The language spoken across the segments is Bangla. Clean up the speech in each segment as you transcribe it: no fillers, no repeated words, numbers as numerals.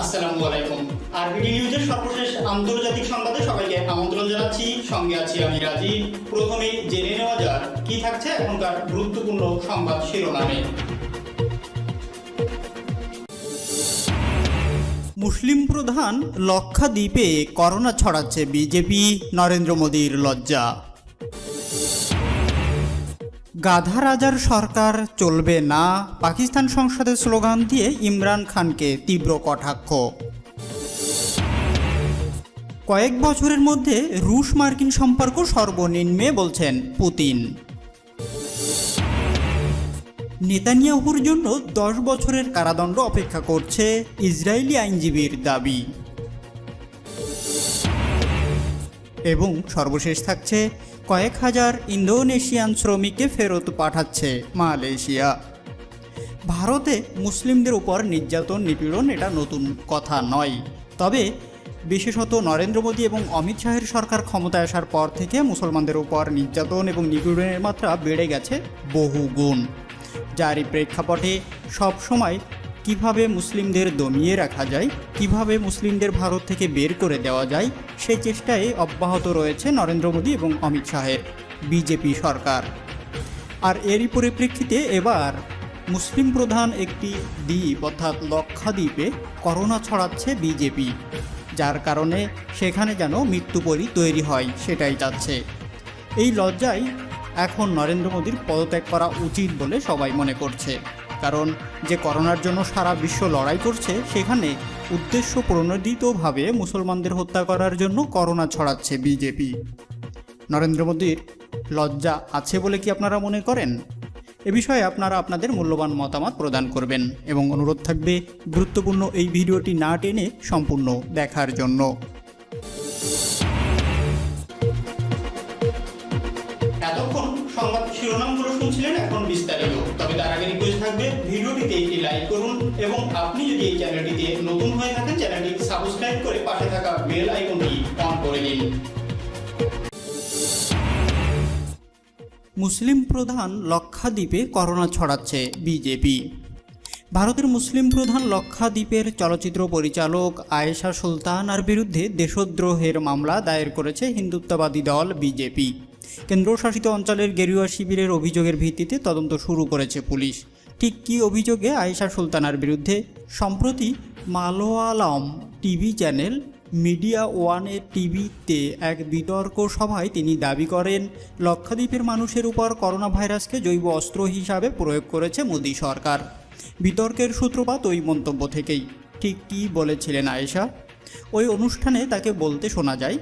আসসালামু আলাইকুম। আরবিডি নিউজের সর্বশেষ আন্তর্জাতিক সংবাদে সবাইকে আমন্ত্রণ জানাচ্ছি। সঙ্গে আছি আমি রাজীব। প্রথমেই জেনে নেওয়া যাক কি থাকছে এখনকার গুরুত্বপূর্ণ সংবাদ শিরোনামে। মুসলিম প্রধান লক্ষাদ্বীপে করোনা ছড়াচ্ছে বিজেপি, নরেন্দ্র মোদীর লজ্জা। গাধা রাজার সরকার চলবে না, পাকিস্তান সংসদের স্লোগান দিয়ে ইমরান খানকে তীব্র কটাক্ষ। কয়েক বছরের মধ্যে রুশ মার্কিন সম্পর্ক সর্বনিম্নে বলছেন পুতিন। নেতানিয়াহুর জন্য 10 বছরের কারাদণ্ড অপেক্ষা করছে ইসরায়েলি আইনজীবীর দাবি। এবং সর্বশেষ থাকছে কয়েক হাজার ইন্দোনেশিয়ান শ্রমিককে ফেরত পাঠাচ্ছে মালয়েশিয়া। ভারতে মুসলিমদের উপর নির্যাতন নিপীড়ন এটা নতুন কথা নয়, তবে বিশেষত নরেন্দ্র মোদী এবং অমিত শাহের সরকার ক্ষমতায় আসার পর থেকে মুসলমানদের উপর নির্যাতন এবং নিপীড়নের মাত্রা বেড়ে গেছে বহু গুণ। যারই প্রেক্ষাপটে সবসময় কিভাবে মুসলিমদের দমিয়ে রাখা যায়, কিভাবে মুসলিমদের ভারত থেকে বের করে দেওয়া যায়, সেই চেষ্টায় অব্যাহত রয়েছে নরেন্দ্র মোদী এবং অমিত শাহের বিজেপি সরকার। আর এরই পরিপ্রেক্ষিতে এবার মুসলিম প্রধান একটি দ্বীপ অর্থাৎ লক্ষাদ্বীপে করোনা ছড়াচ্ছে বিজেপি, যার কারণে সেখানে যেন মৃত্যুপরী তৈরি হয় সেটাই চাচ্ছে। এই লজ্জায় এখন নরেন্দ্র মোদীর পদত্যাগ করা উচিত বলে সবাই মনে করছে, কারণ যে করোনার জন্য সারা বিশ্ব লড়াই করছে সেখানে উদ্দেশ্য প্রণোদিতভাবে মুসলমানদের হত্যা করার জন্য করোনা ছড়াচ্ছে বিজেপি। নরেন্দ্র মোদীর লজ্জা আছে বলে কি আপনারা মনে করেন? এ বিষয়ে আপনারা আপনাদের মূল্যবান মতামত প্রদান করবেন এবং অনুরোধ থাকবে গুরুত্বপূর্ণ এই ভিডিওটি না টেনে সম্পূর্ণ দেখার জন্য। এতক্ষণ সংবাদ শিরোনামগুলো শুনছিলেন, এখন বিস্তারিত। তবে তার আগে রিকোয়েস্ট থাকবে ভিডিওটিতে একটি লাইক করুন এবং আপনি যদি এই চ্যানেলটিতে নতুন হয়ে থাকেন চ্যানেলটি সাবস্ক্রাইব করে পাশে থাকা বেল আইকনটি অন করে দিন। মুসলিম প্রধান লক্ষাদ্বীপে করোনা ছড়াচ্ছে বিজেপি। ভারতের মুসলিম প্রধান লক্ষাদ্বীপের চলচ্চিত্র পরিচালক আয়েশা সুলতানার বিরুদ্ধে দেশদ্রোহের মামলা দায়ের করেছে হিন্দুত্ববাদী দল বিজেপি। কেন্দ্রশাসিত অঞ্চলের গেরুয়া শিবিরের অভিযোগের ভিত্তিতে তদন্ত শুরু করেছে পুলিশ। ঠিক কী অভিযোগে আয়েশা সুলতানার বিরুদ্ধে? সম্প্রতি মালয়ালম টিভি চ্যানেল মিডিয়া ওয়ানের টিভিতে এক বিতর্ক সভায় তিনি দাবি করেন লক্ষাদ্বীপের মানুষের উপর করোনা ভাইরাসকে জৈব অস্ত্র হিসাবে প্রয়োগ করেছে মোদী সরকার। বিতর্কের সূত্রপাত ওই মন্তব্য থেকেই। ঠিক কী বলেছিলেন আয়েশা? ওই অনুষ্ঠানে তাকে বলতে শোনা যায়,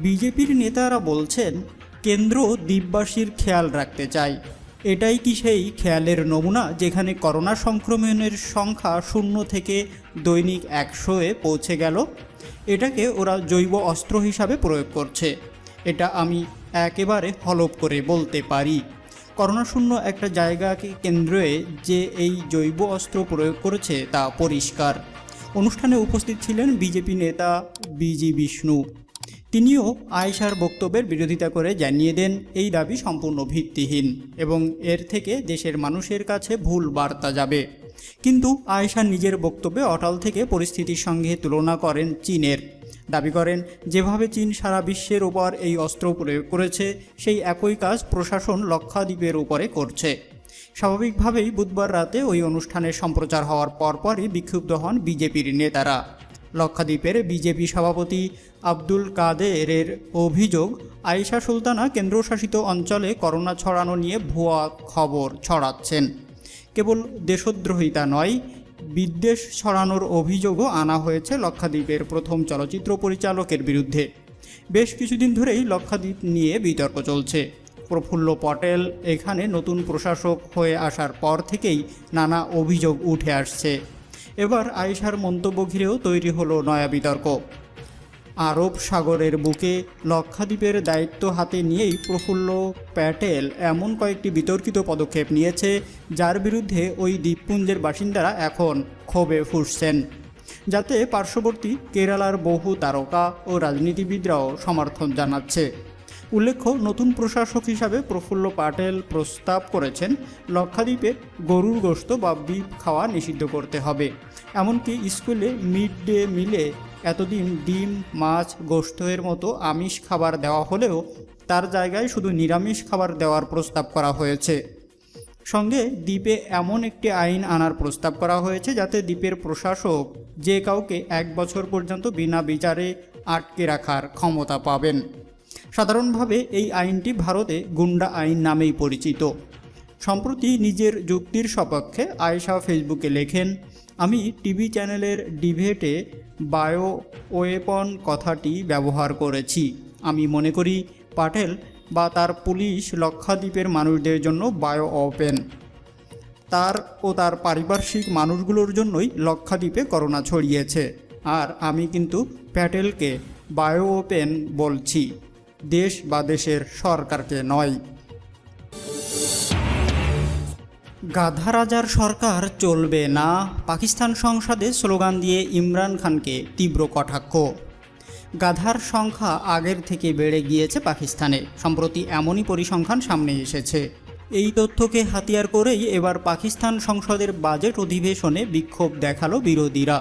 বিজেপির নেতারা বলছেন কেন্দ্র দ্বীপবাসীর খেয়াল রাখতে চায়। এটাই কি সেই খেয়ালের নমুনা যেখানে করোনা সংক্রমণের সংখ্যা 0 থেকে দৈনিক 100-এ পৌঁছে গেল? এটাকে ওরা জৈব অস্ত্র হিসাবে প্রয়োগ করছে, এটা আমি একেবারে হলফ করে বলতে পারি। করোনা শূন্য একটা জায়গাকে কেন্দ্রে যে এই জৈব অস্ত্র প্রয়োগ করেছে তা পরিষ্কার। অনুষ্ঠানে উপস্থিত ছিলেন বিজেপি নেতা বিজি বিষ্ণু। তিনিও আয়েশার বক্তব্যের বিরোধিতা করে জানিয়ে দেন এই দাবি সম্পূর্ণ ভিত্তিহীন এবং এর থেকে দেশের মানুষের কাছে ভুল বার্তা যাবে। কিন্তু আয়েশা নিজের বক্তব্যে অটল থেকে পরিস্থিতির সঙ্গে তুলনা করেন চীনের। দাবি করেন যেভাবে চীন সারা বিশ্বের উপর এই অস্ত্র প্রয়োগ করেছে সেই একই কাজ প্রশাসন লক্ষাদ্বীপের উপরে করছে। স্বাভাবিকভাবেই বুধবার রাতে ওই অনুষ্ঠানের সম্প্রচার হওয়ার পরপরই বিক্ষুব্ধ হন বিজেপির নেতারা। লক্ষাদ্বীপের বিজেপি সভাপতি আব্দুল কাদেরের অভিযোগ, আয়েশা সুলতানা কেন্দ্রশাসিত অঞ্চলে করোনা ছড়ানো নিয়ে ভুয়া খবর ছড়াচ্ছেন। কেবল দেশদ্রোহিতা নয়, বিদ্বেষ ছড়ানোর অভিযোগও আনা হয়েছে লক্ষাদ্বীপের প্রথম চলচ্চিত্র পরিচালকের বিরুদ্ধে। বেশ কিছুদিন ধরেই লক্ষাদ্বীপ নিয়ে বিতর্ক চলছে। প্রফুল্ল পটেল এখানে নতুন প্রশাসক হয়ে আসার পর থেকেই নানা অভিযোগ উঠে আসছে। এবার আয়েশার মন্তব্য ঘিরেও তৈরি হলো নয়া বিতর্ক। আরব সাগরের বুকে লক্ষাদ্বীপের দায়িত্ব হাতে নিয়েই প্রফুল্ল প্যাটেল এমন কয়েকটি বিতর্কিত পদক্ষেপ নিয়েছে যার বিরুদ্ধে ওই দ্বীপপুঞ্জের বাসিন্দারা এখন ক্ষোভে ফুঁসছেন, যাতে পার্শ্ববর্তী কেরালার বহু তারকা ও রাজনীতিবিদরাও সমর্থন জানাচ্ছে। উল্লেখ্য, নতুন প্রশাসক হিসাবে প্রফুল্ল পাটেল প্রস্তাব করেছেন লক্ষাদ্বীপে গরুর গোশত বা বিফ খাওয়া নিষিদ্ধ করতে হবে। এমনকি স্কুলে মিড ডে মিলে এতদিন ডিম, মাছ, গোশতের মতো আমিষ খাবার দেওয়া হলেও তার জায়গায় শুধু নিরামিষ খাবার দেওয়ার প্রস্তাব করা হয়েছে। সঙ্গে দ্বীপে এমন একটি আইন আনার প্রস্তাব করা হয়েছে যাতে দ্বীপের প্রশাসক যে কাউকে 1 বছর পর্যন্ত বিনা বিচারে আটকে রাখার ক্ষমতা পাবেন। সাধারণভাবে এই আইনটি ভারতে গুন্ডা আইন নামেই পরিচিত। সম্প্রতি নিজের যুক্তির সপক্ষে আয়েশা ফেসবুকে লেখেন, আমি টিভি চ্যানেলের ডিবেটে বায়ো ওয়েপন কথাটি ব্যবহার করেছি। আমি মনে করি পাটেল বা তার পুলিশ লক্ষাদ্বীপের মানুষদের জন্য বায়ো ওপেন। তার পারিপার্শ্বিক মানুষগুলোর জন্যই লক্ষাদ্বীপে করোনা ছড়িয়েছে। আর আমি কিন্তু প্যাটেলকে বায়ো ওপেন বলছি, দেশ বা দেশের সরকারকে নয়। গাধা রাজার সরকার চলবে না, পাকিস্তান সংসদে স্লোগান দিয়ে ইমরান খানকে তীব্র কটাক্ষ। গাধার সংখ্যা আগের থেকে বেড়ে গিয়েছে পাকিস্তানে। সম্প্রতি এমনই পরিসংখ্যান সামনে এসেছে। এই তথ্যকে হাতিয়ার করেই এবার পাকিস্তান সংসদের বাজেট অধিবেশনে বিক্ষোভ দেখালো বিরোধীরা।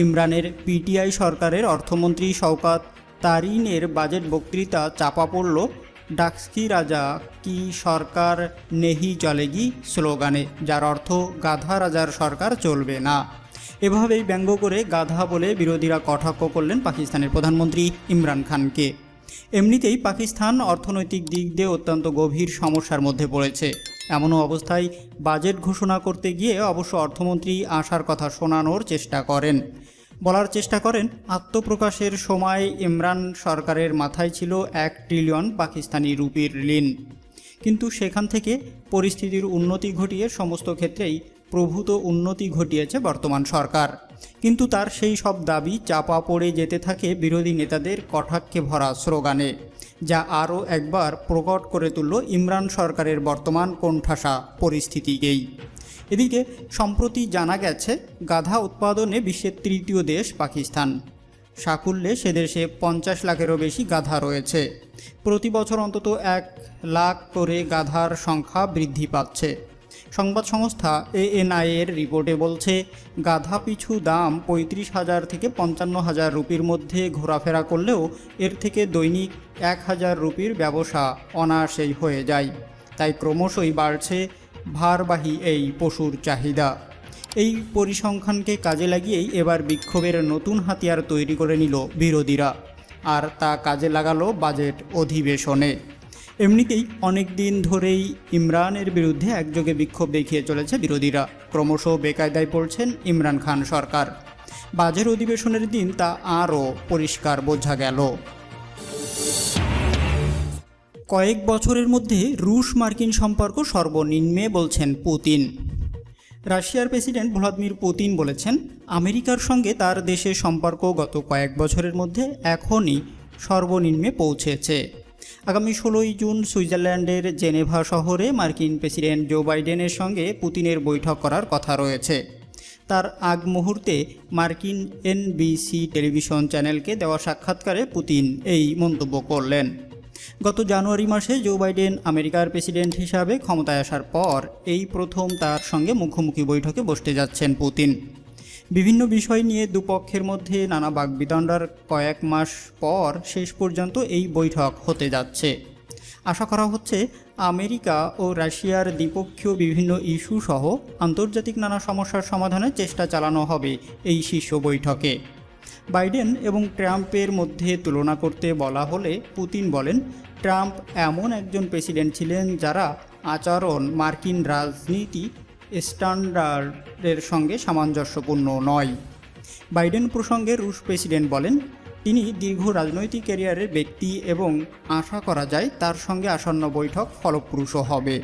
ইমরানের পিটিআই সরকারের অর্থমন্ত্রী শওকাত তারিনের বাজেট বক্তৃতা চাপা পড়ল ডাকসকি রাজা কি সরকার নেহি চলেগি স্লোগানে, যার অর্থ গাধা রাজার সরকার চলবে না। এভাবেই ব্যঙ্গ করে গাধা বলে বিরোধীরা কটাক্ষ করলেন পাকিস্তানের প্রধানমন্ত্রী ইমরান খানকে। এমনিতেই পাকিস্তান অর্থনৈতিক দিক দিয়ে অত্যন্ত গভীর সমস্যার মধ্যে পড়েছে। এমনও অবস্থায় বাজেট ঘোষণা করতে গিয়ে অবশ্য অর্থমন্ত্রী আশার কথা শোনানোর চেষ্টা করেন, বলার চেষ্টা করেন আত্মপ্রকাশের সময় ইমরান সরকারের মাথায় ছিল 1 ট্রিলিয়ন পাকিস্তানি রুপির ঋণ। কিন্তু সেখান থেকে পরিস্থিতির উন্নতি ঘটিয়ে সমস্ত ক্ষেত্রেই প্রভূত উন্নতি ঘটিয়েছে বর্তমান সরকার। কিন্তু তার সেই সব দাবি চাপা পড়ে যেতে থাকে বিরোধী নেতাদের কটাক্ষে ভরা স্লোগানে, যা আরও একবার প্রকট করে তুলল ইমরান সরকারের বর্তমান কোণঠাসা পরিস্থিতিকেই। এদিকে সম্প্রতি জানা গেছে গাধা উৎপাদনে বিশ্বের 3য় দেশ পাকিস্তান। সাকুল্যে সে দেশে 50 লাখেরও বেশি গাধা রয়েছে। প্রতি বছর অন্তত 1 লাখ করে গাধার সংখ্যা বৃদ্ধি পাচ্ছে। সংবাদ সংস্থা ANI এর রিপোর্টে বলছে, গাধা পিছু দাম 35,000 থেকে 55,000 রুপির মধ্যে ঘোরাফেরা করলেও এর থেকে দৈনিক 1,000 রুপির ব্যবসা অনায়াসেই হয়ে যায়। তাই ক্রমশই বাড়ছে ভারবাহী এই পশুর চাহিদা। এই পরিসংখ্যানকে কাজে লাগিয়েই এবার বিক্ষোভের নতুন হাতিয়ার তৈরি করে নিল বিরোধীরা, আর তা কাজে লাগালো বাজেট অধিবেশনে। এমনিতেই অনেক দিন ধরেই ইমরানের বিরুদ্ধে একযোগে বিক্ষোভ দেখিয়ে চলেছে বিরোধীরা। ক্রমশ বেকায়দায় পড়ছেন ইমরান খান সরকার। বাজেট অধিবেশনের দিন তা আরও পরিষ্কার বোঝা গেল। কয়েক বছরের মধ্যে রুশ মার্কিন সম্পর্ক সর্বনিম্নে বলছেন পুতিন। রাশিয়ার প্রেসিডেন্ট ভ্লাদিমির পুতিন বলেছেন, আমেরিকার সঙ্গে তার দেশের সম্পর্ক গত কয়েক বছরের মধ্যে এখনই সর্বনিম্নে পৌঁছেছে। আগামী 16 জুন সুইজারল্যান্ডের জেনেভা শহরে মার্কিন প্রেসিডেন্ট জো বাইডেনের সঙ্গে পুতিনের বৈঠক করার কথা রয়েছে। তার আগ মুহূর্তে মার্কিন NBC টেলিভিশন চ্যানেলকে দেওয়া সাক্ষাৎকারে পুতিন এই মন্তব্য করলেন। গত জানুয়ারি মাসে জো বাইডেন আমেরিকার প্রেসিডেন্ট হিসাবে ক্ষমতায় আসার পর এই প্রথম তার সঙ্গে মুখোমুখি বৈঠকে বসতে যাচ্ছেন পুতিন। বিভিন্ন বিষয় নিয়ে দুপক্ষের মধ্যে নানা বাগবিতণ্ডার কয়েক মাস পর শেষ পর্যন্ত এই বৈঠক হতে যাচ্ছে। আশা করা হচ্ছে আমেরিকা ও রাশিয়ার দ্বিপক্ষীয় বিভিন্ন ইস্যু সহ আন্তর্জাতিক নানা সমস্যার সমাধানের চেষ্টা চালানো হবে এই শীর্ষ বৈঠকে। বাইডেন এবং ট্রাম্পের মধ্যে তুলনা করতে বলা হলে পুতিন বলেন, ট্রাম্প এমন একজন প্রেসিডেন্ট ছিলেন যারা আচরণ মার্কিন রাজনীতি স্ট্যান্ডার্ডের সঙ্গে সামঞ্জস্যপূর্ণ নয়। বাইডেন প্রসঙ্গে রুশ প্রেসিডেন্ট বলেন, তিনি দীর্ঘ রাজনৈতিক ক্যারিয়ারের ব্যক্তি এবং আশা করা যায় তার সঙ্গে আসন্ন বৈঠক ফলপ্রসূ হবে।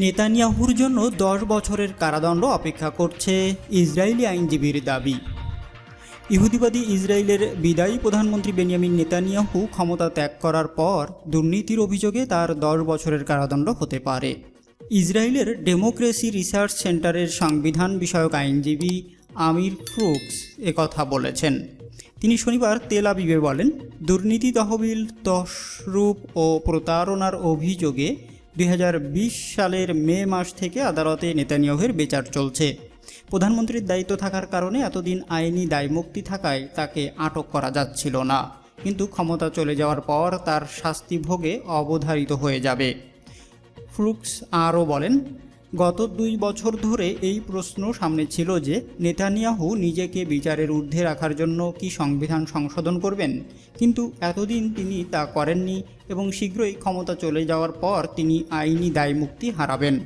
নেতানিয়াহুর জন্য 10 বছরের কারাদণ্ড অপেক্ষা করছে ইসরায়েলি আইনজীবীর দাবি। ইহুদিবাদী ইসরায়েলের বিদায়ী প্রধানমন্ত্রী বেনিয়ামিন নেতানিয়াহু ক্ষমতা ত্যাগ করার পর দুর্নীতির অভিযোগে তার 10 বছরের কারাদণ্ড হতে পারে। ইসরায়েলের ডেমোক্রেসি রিসার্চ সেন্টারের সংবিধান বিষয়ক আইনজীবী আমির ফ্রুকস একথা বলেছেন। তিনি শনিবার তেল আবিবে বলেন, দুর্নীতি, তহবিল, তছরূপ ও প্রতারণার অভিযোগে 2020 সালের মে মাস থেকে আদালতে নেতানিয়াহুর বিচার চলছে। প্রধানমন্ত্রীর দায়িত্ব থাকার কারণে এতদিন আইনি দায়মুক্তি থাকায় তাকে আটক করা যাচ্ছিল না, কিন্তু ক্ষমতা চলে যাওয়ার পর তার শাস্তি ভোগে অবধারিত হয়ে যাবে। ফ্রুকস আরও বলেন, গত 2 বছর ধরে এই প্রশ্ন সামনে ছিল যে নেতানিয়াহু নিজেকে বিচারের ঊর্ধ্বে রাখার জন্য কি সংবিধান সংশোধন করবেন, কিন্তু এতদিন তিনি তা করেননি এবং শীঘ্রই ক্ষমতা চলে যাওয়ার পর তিনি আইনি দায়মুক্তি হারাবেন।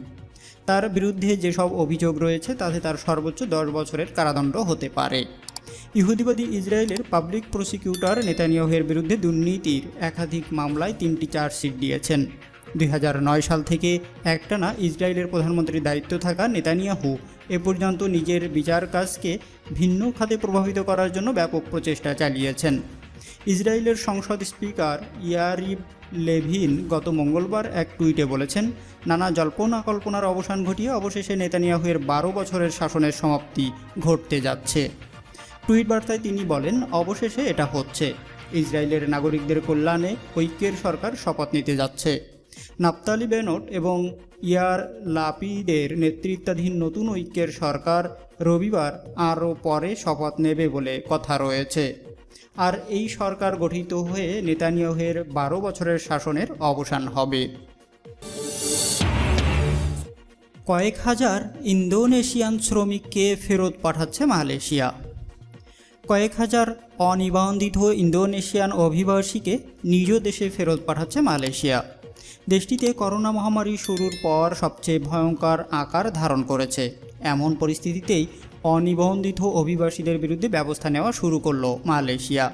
তার বিরুদ্ধে যেসব অভিযোগ রয়েছে তাতে তার সর্বোচ্চ 10 বছরের কারাদণ্ড হতে পারে। ইহুদিবাদী ইসরায়েলের পাবলিক প্রসিকিউটর নেতানিয়াহুর বিরুদ্ধে দুর্নীতির একাধিক মামলায় 3টি চার্জশিট দিয়েছেন। 2009 সাল থেকে একটানা ইসরায়েলের প্রধানমন্ত্রীর দায়িত্ব থাকা নেতানিয়াহু এ পর্যন্ত নিজের বিচার কাজকে ভিন্ন খাতে প্রভাবিত করার জন্য ব্যাপক প্রচেষ্টা চালিয়েছেন। ইসরায়েলের সংসদ স্পিকার ইয়ারিভ লেভিন গত মঙ্গলবার এক টুইটে বলেছেন, নানা জল্পনা কল্পনার অবসান ঘটিয়ে অবশেষে নেতানিয়াহুর 12 বছরের শাসনের সমাপ্তি ঘটতে যাচ্ছে। টুইট বার্তায় তিনি বলেন, অবশেষে এটা হচ্ছে। ইসরায়েলের নাগরিকদের কল্যাণে ঐক্যের সরকার শপথ নিতে যাচ্ছে। নাফতালি বেনেট এবং ইয়ার লাপিদের নেতৃত্বাধীন নতুন ঐক্যের সরকার রবিবার আরও পরে শপথ নেবে বলে কথা রয়েছে। আর এই সরকার গঠিত হয়ে নেতানিয়াহুর 12 বছরের শাসনের অবসান হবে। কয়েক হাজার ইন্দোনেশিয়ান শ্রমিককে ফেরত পাঠাচ্ছে মালয়েশিয়া। কয়েক হাজার অনিবন্ধিত ইন্দোনেশিয়ান অভিবাসীকে নিজ দেশে ফেরত পাঠাচ্ছে মালয়েশিয়া। দেশটিতে করোনা মহামারী শুরুর পর সবচেয়ে ভয়ঙ্কর আকার ধারণ করেছে। এমন পরিস্থিতিতেই অনিবন্ধিত অভিবাসীদের বিরুদ্ধে ব্যবস্থা নেওয়া শুরু করলো মালয়েশিয়া।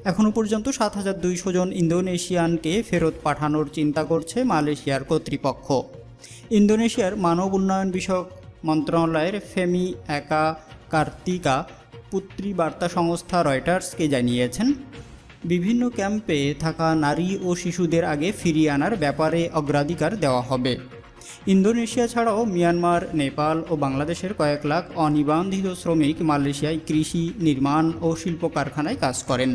এখনও পর্যন্ত 7,200 জন ইন্দোনেশিয়ানকে ফেরত পাঠানোর চিন্তা করছে মালয়েশিয়ার কর্তৃপক্ষ। ইন্দোনেশিয়ার মানব উন্নয়ন বিষয়ক মন্ত্রণালয়ের ফেমি একা কার্তিকা পুত্রী বার্তা সংস্থা রয়টার্সকে জানিয়েছেন, বিভিন্ন ক্যাম্পে থাকা নারী ও শিশুদের আগে ফিরিয়ে আনার ব্যাপারে অগ্রাধিকার দেওয়া হবে। ইন্দোনেশিয়া ছাড়াও মিয়ানমার, নেপাল ও বাংলাদেশের কয়েক লাখ অনিবন্ধিত শ্রমিক মালয়েশিয়ায় কৃষি, নির্মাণ ও শিল্প কারখানায় কাজ করেন,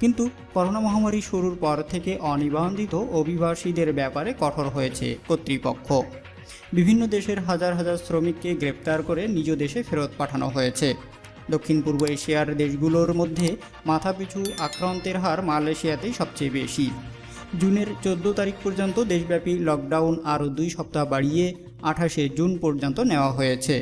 কিন্তু করোনা মহামারী শুরুর পর থেকে অনিবন্ধিত অভিবাসীদের ব্যাপারে কঠোর হয়েছে কর্তৃপক্ষ। বিভিন্ন দেশের হাজার হাজার শ্রমিককে গ্রেপ্তার করে নিজ দেশে ফেরত পাঠানো হয়েছে। দক্ষিণ পূর্ব এশিয়ার দেশগুলোর মধ্যে মাথাপিছু আক্রান্তের হার মালয়েশিয়াতেই সবচেয়ে বেশি। জুনের 14 তারিখ পর্যন্ত দেশব্যাপী লকডাউন আরও 2 সপ্তাহ বাড়িয়ে 28শে জুন পর্যন্ত নেওয়া হয়েছে।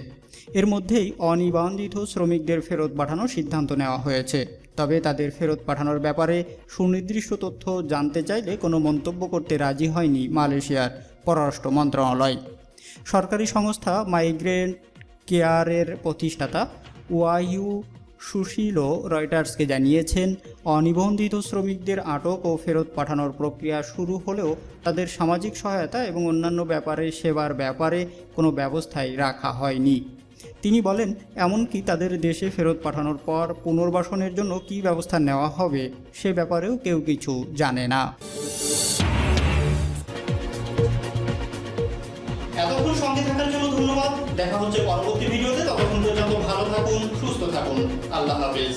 এর মধ্যেই অনিবন্ধিত শ্রমিকদের ফেরত পাঠানোর সিদ্ধান্ত নেওয়া হয়েছে। তবে তাদের ফেরত পাঠানোর ব্যাপারে সুনির্দিষ্ট তথ্য জানতে চাইলে কোনো মন্তব্য করতে রাজি হয়নি মালয়েশিয়ার পররাষ্ট্র মন্ত্রণালয়। সরকারি সংস্থা মাইগ্রেন্ট কেয়ারের প্রতিষ্ঠাতা ওয়াইউ সুশীলও রয়টার্সকে জানিয়েছেন, অনিবন্ধিত শ্রমিকদের আটক ও ফেরত পাঠানোর প্রক্রিয়া শুরু হলেও তাদের সামাজিক সহায়তা এবং অন্যান্য ব্যাপারে সেবার ব্যাপারে কোনো ব্যবস্থাই রাখা হয়নি। তিনি বলেন, এমনকি তাদের দেশে ফেরত পাঠানোর পর পুনর্বাসনের জন্য কী ব্যবস্থা নেওয়া হবে সে ব্যাপারেও কেউ কিছু জানে না। এতক্ষণ সঙ্গে থাকার জন্য ধন্যবাদ। দেখা হচ্ছে পরবর্তী ভিডিওতে। ততক্ষণ পর্যন্ত ভালো থাকুন, সুস্থ থাকুন। আল্লাহ হাফেজ।